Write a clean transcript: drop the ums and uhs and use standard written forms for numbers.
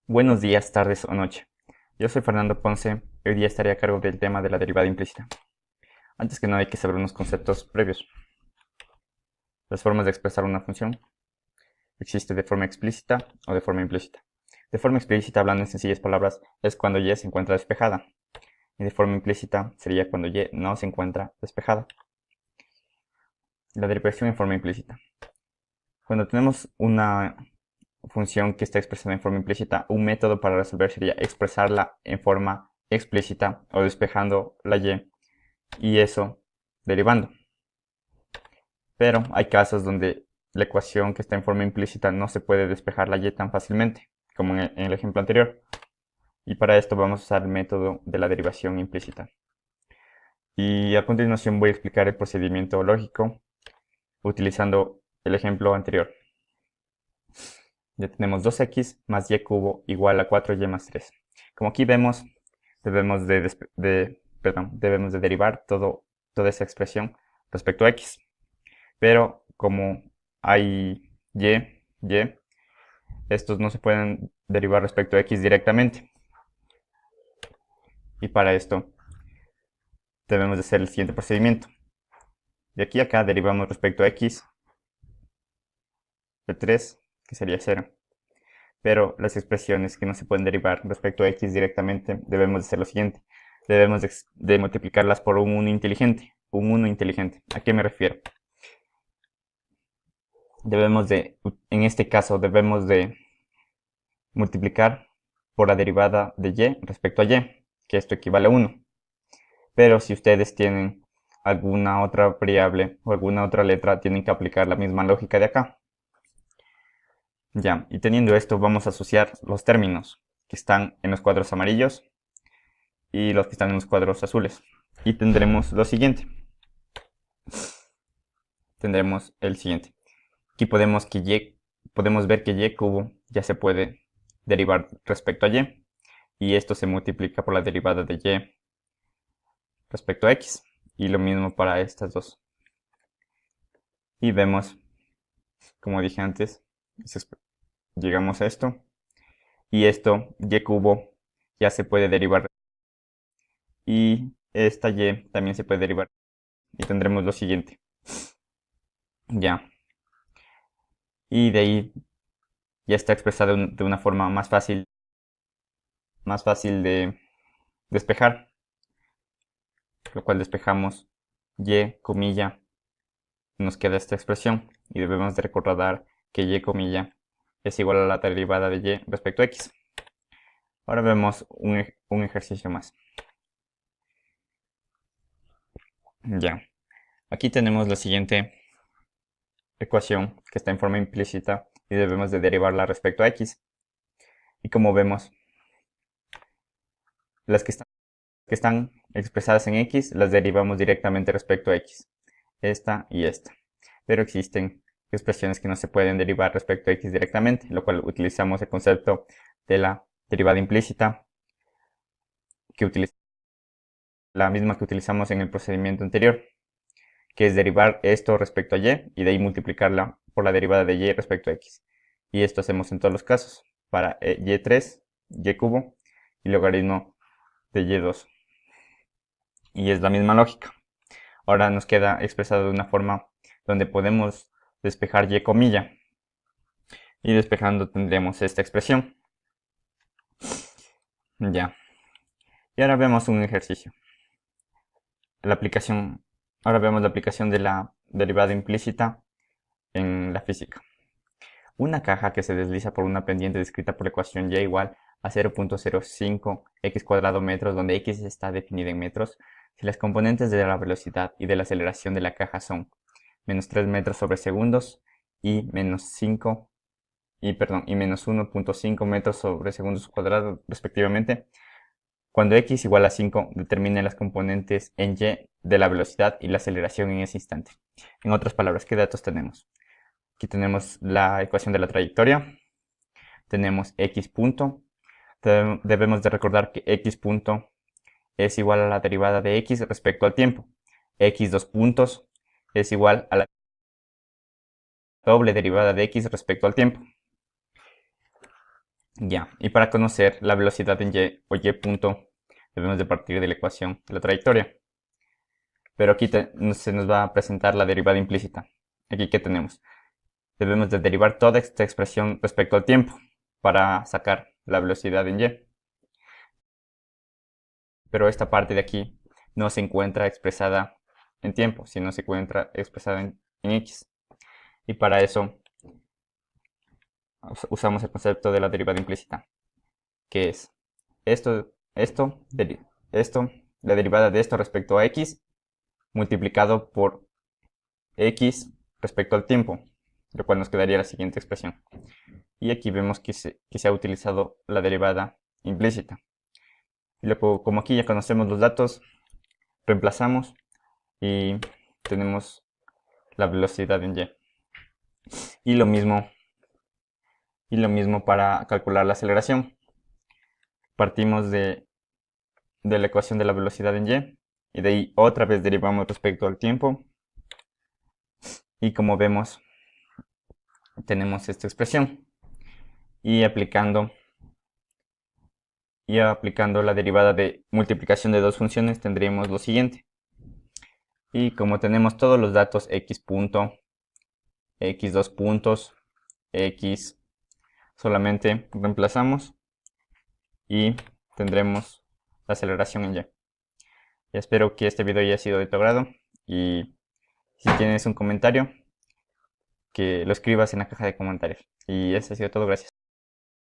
Buenos días, tardes o noche. Yo soy Fernando Ponce y hoy día estaré a cargo del tema de la derivada implícita. Antes que nada hay que saber unos conceptos previos. Las formas de expresar una función existe de forma explícita o de forma implícita. De forma explícita, hablando en sencillas palabras, es cuando y se encuentra despejada. Y de forma implícita sería cuando y no se encuentra despejada. La derivación en forma implícita. Cuando tenemos una función que está expresada en forma implícita, un método para resolver sería expresarla en forma explícita o despejando la y eso derivando. Pero hay casos donde la ecuación que está en forma implícita no se puede despejar la y tan fácilmente, como en el ejemplo anterior. Y para esto vamos a usar el método de la derivación implícita. Y a continuación voy a explicar el procedimiento lógico utilizando el ejemplo anterior. Ya tenemos 2x más y cubo igual a 4y más 3. Como aquí vemos, debemos de derivar toda esa expresión respecto a x. Pero como hay y, estos no se pueden derivar respecto a x directamente. Y para esto debemos de hacer el siguiente procedimiento. De aquí a acá derivamos respecto a x de 3, que sería 0. Pero las expresiones que no se pueden derivar respecto a x directamente, debemos de hacer lo siguiente. Debemos de multiplicarlas por un 1 inteligente. Un 1 inteligente. ¿A qué me refiero? En este caso, debemos de multiplicar por la derivada de y respecto a y, que esto equivale a 1. Pero si ustedes tienen alguna otra variable o alguna otra letra, tienen que aplicar la misma lógica de acá. Ya, y teniendo esto, vamos a asociar los términos que están en los cuadros amarillos y los que están en los cuadros azules. Y tendremos lo siguiente. Tendremos el siguiente. Aquí podemos ver que y cubo ya se puede derivar respecto a y. Y esto se multiplica por la derivada de y respecto a x. Y lo mismo para estas dos. Y vemos, como dije antes, llegamos a esto. Y esto, y cubo, ya se puede derivar. Y esta y también se puede derivar. Y tendremos lo siguiente. Ya. Y de ahí ya está expresado de una forma más fácil de despejar. Lo cual despejamos y, comilla, nos queda esta expresión. Y debemos de recordar que y, comilla, es igual a la derivada de y respecto a x. Ahora vemos un ejercicio más. Ya. Aquí tenemos la siguiente ecuación que está en forma implícita y debemos de derivarla respecto a x. Y como vemos, las que están expresadas en x las derivamos directamente respecto a x. Esta y esta. Pero existen expresiones que no se pueden derivar respecto a x directamente, lo cual utilizamos el concepto de la derivada implícita, que utiliza la misma que utilizamos en el procedimiento anterior, que es derivar esto respecto a y de ahí multiplicarla por la derivada de y respecto a x. Y esto hacemos en todos los casos, para y3, y cubo y logaritmo de y2. Y es la misma lógica. Ahora nos queda expresado de una forma donde podemos despejar y comilla. Y despejando tendremos esta expresión. Ya. Y ahora vemos un ejercicio. Ahora vemos la aplicación de la derivada implícita en la física. Una caja que se desliza por una pendiente descrita por la ecuación y igual a 0.05 x cuadrado metros, donde x está definida en metros, si las componentes de la velocidad y de la aceleración de la caja son menos 3 metros sobre segundos y menos 5 y menos 1.5 metros sobre segundos cuadrados respectivamente, cuando x igual a 5 determine las componentes en y de la velocidad y la aceleración en ese instante. En otras palabras, ¿qué datos tenemos? Aquí tenemos la ecuación de la trayectoria, tenemos x punto, debemos de recordar que x punto es igual a la derivada de x respecto al tiempo. X dos puntos es igual a la doble derivada de x respecto al tiempo. Ya, y para conocer la velocidad en y o y punto, debemos de partir de la ecuación de la trayectoria. Pero aquí se nos va a presentar la derivada implícita. Aquí, ¿qué tenemos? Debemos de derivar toda esta expresión respecto al tiempo para sacar la velocidad en y. Pero esta parte de aquí no se encuentra expresada en tiempo, sino se encuentra expresada en x. Y para eso usamos el concepto de la derivada implícita, que es esto, la derivada de esto respecto a x, multiplicado por x respecto al tiempo, lo cual nos quedaría la siguiente expresión. Y aquí vemos que se ha utilizado la derivada implícita. Y luego, como aquí ya conocemos los datos, reemplazamos y tenemos la velocidad en y. Y lo mismo para calcular la aceleración. Partimos de la ecuación de la velocidad en y de ahí otra vez derivamos respecto al tiempo. Y como vemos, tenemos esta expresión. Y aplicando la derivada de multiplicación de dos funciones tendríamos lo siguiente. Y como tenemos todos los datos x punto, x2 puntos, x, solamente reemplazamos y tendremos la aceleración en y. Y espero que este video haya sido de tu agrado y si tienes un comentario, que lo escribas en la caja de comentarios. Y eso ha sido todo, gracias.